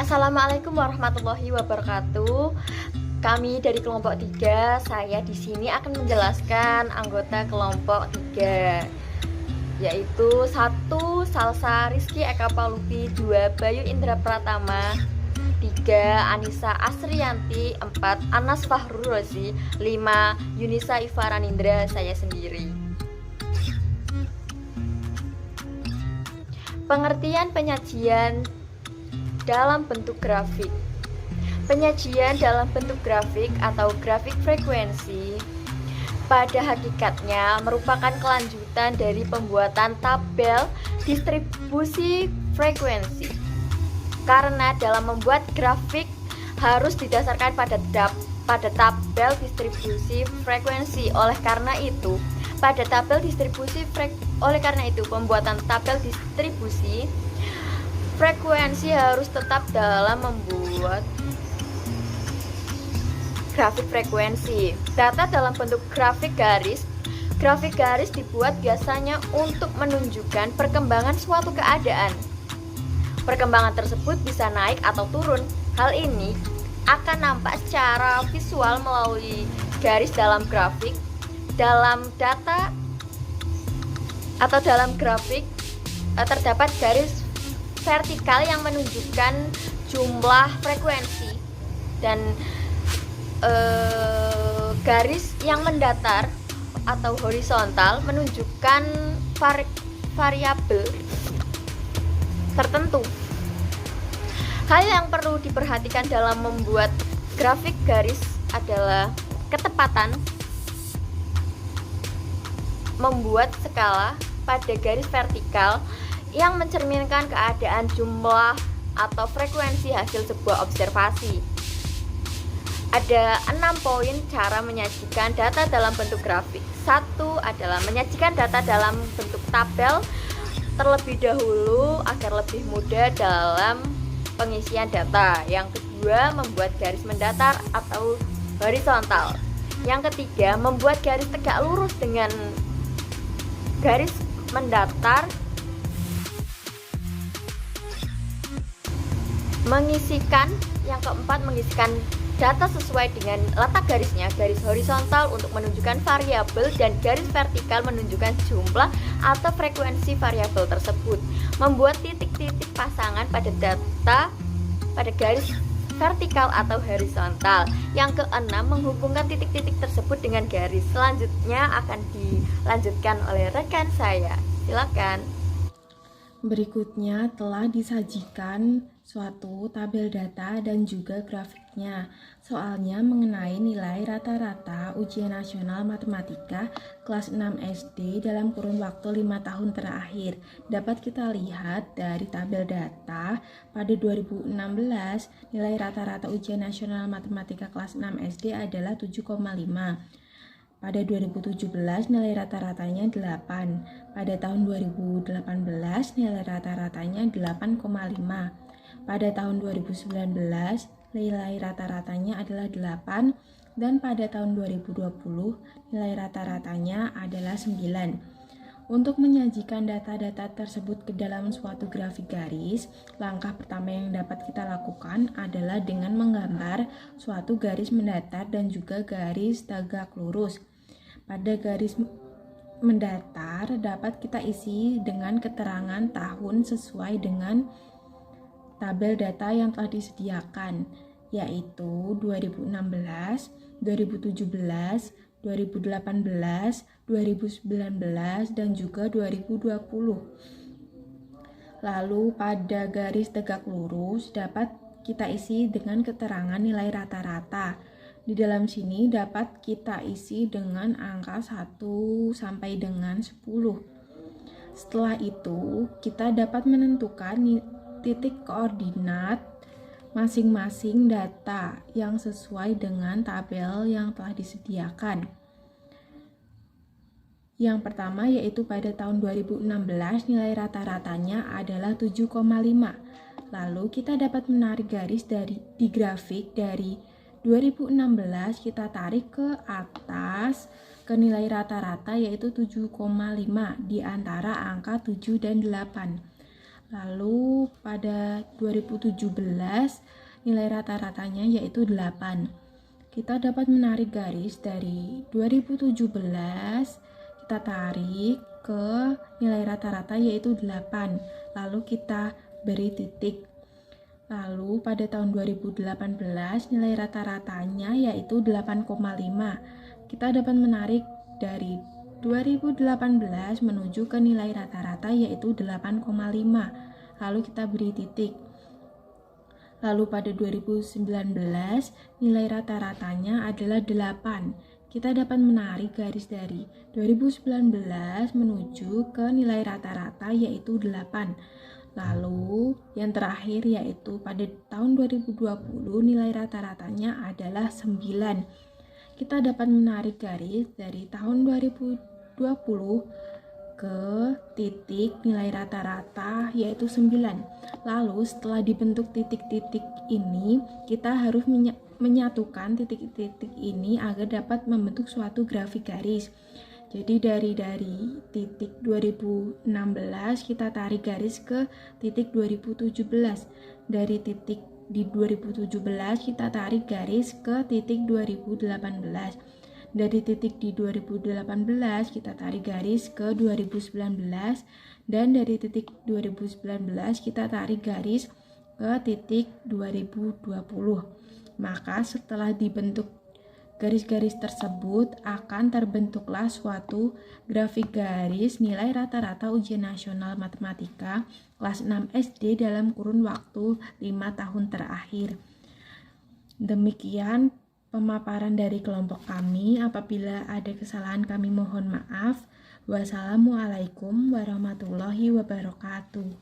Assalamualaikum warahmatullahi wabarakatuh. Kami dari kelompok 3, saya di sini akan menjelaskan anggota kelompok 3, yaitu 1. Salsa Rizky Eka Palupi, 2. Bayu Indra Pratama, 3. Anissa Asriyanti, 4. Anas Fahrul Rozi, 5. Yunisa Ivaranindra, saya sendiri. Pengertian penyajian dalam bentuk grafik. Penyajian dalam bentuk grafik atau grafik frekuensi pada hakikatnya merupakan kelanjutan dari pembuatan tabel distribusi frekuensi. Karena dalam membuat grafik harus didasarkan pada tabel distribusi frekuensi. Oleh karena itu, pembuatan tabel distribusi frekuensi harus tetap dalam membuat grafik frekuensi. Data dalam bentuk grafik garis. Grafik garis dibuat biasanya untuk menunjukkan perkembangan suatu keadaan. Perkembangan tersebut bisa naik atau turun. Hal ini akan nampak secara visual melalui garis dalam grafik. Dalam data atau dalam grafik terdapat garis vertikal yang menunjukkan jumlah frekuensi dan garis yang mendatar atau horizontal menunjukkan variabel tertentu. Hal yang perlu diperhatikan dalam membuat grafik garis adalah ketepatan membuat skala pada garis vertikal yang mencerminkan keadaan jumlah atau frekuensi hasil sebuah observasi. Ada 6 poin cara menyajikan data dalam bentuk grafik. 1 adalah menyajikan data dalam bentuk tabel terlebih dahulu agar lebih mudah dalam pengisian data. Yang kedua, membuat garis mendatar atau horizontal. Yang ketiga, membuat garis tegak lurus dengan garis mendatar. Yang keempat, mengisikan data sesuai dengan letak garisnya. Garis horizontal untuk menunjukkan variabel dan garis vertikal menunjukkan jumlah atau frekuensi variabel tersebut. Membuat titik-titik pasangan pada data pada garis vertikal atau horizontal. Yang keenam, menghubungkan titik-titik tersebut dengan garis. Selanjutnya akan dilanjutkan oleh rekan saya. Silakan. Berikutnya telah disajikan suatu tabel data dan juga grafiknya. Soalnya mengenai nilai rata-rata ujian nasional matematika kelas 6 SD dalam kurun waktu 5 tahun terakhir. Dapat kita lihat dari tabel data pada 2016 nilai rata-rata ujian nasional matematika kelas 6 SD adalah 7,5. Pada 2017 nilai rata-ratanya 8. Pada tahun 2018 nilai rata-ratanya 8,5. Pada tahun 2019 nilai rata-ratanya adalah 8 dan pada tahun 2020 nilai rata-ratanya adalah 9. Untuk menyajikan data-data tersebut ke dalam suatu grafik garis, langkah pertama yang dapat kita lakukan adalah dengan menggambar suatu garis mendatar dan juga garis tegak lurus. Pada garis mendatar dapat kita isi dengan keterangan tahun sesuai dengan tabel data yang telah disediakan, yaitu 2016, 2017, 2018, 2019, dan juga 2020. Lalu pada garis tegak lurus dapat kita isi dengan keterangan nilai rata-rata. Di dalam sini dapat kita isi dengan angka 1 sampai dengan 10. Setelah itu, kita dapat menentukan titik koordinat masing-masing data yang sesuai dengan tabel yang telah disediakan. Yang pertama yaitu pada tahun 2016 nilai rata-ratanya adalah 7,5. Lalu kita dapat menarik garis di grafik dari 2016 kita tarik ke atas ke nilai rata-rata yaitu 7,5 di antara angka 7 dan 8. Lalu pada 2017 nilai rata-ratanya yaitu 8. Kita dapat menarik garis dari 2017, kita tarik ke nilai rata-rata yaitu 8. Lalu kita beri titik. Lalu pada tahun 2018 nilai rata-ratanya yaitu 8,5. Kita dapat menarik dari 2018 menuju ke nilai rata-rata yaitu 8,5. Lalu kita beri titik. Lalu pada 2019 nilai rata-ratanya adalah 8. Kita dapat menarik garis dari 2019 menuju ke nilai rata-rata yaitu 8. Lalu yang terakhir yaitu pada tahun 2020 nilai rata-ratanya adalah 9. Kita dapat menarik garis dari tahun 2020 ke titik nilai rata-rata yaitu 9. Lalu setelah dibentuk titik-titik ini, kita harus menyatukan titik-titik ini agar dapat membentuk suatu grafik garis. Jadi dari titik 2016 kita tarik garis ke titik 2017. Dari titik di 2017 kita tarik garis ke titik 2018. Dari titik di 2018 kita tarik garis ke 2019, dan dari titik 2019 kita tarik garis ke titik 2020. Maka setelah dibentuk garis-garis tersebut akan terbentuklah suatu grafik garis nilai rata-rata ujian nasional matematika kelas 6 SD dalam kurun waktu 5 tahun terakhir. Demikian pemaparan dari kelompok kami. Apabila ada kesalahan kami mohon maaf. Wassalamualaikum warahmatullahi wabarakatuh.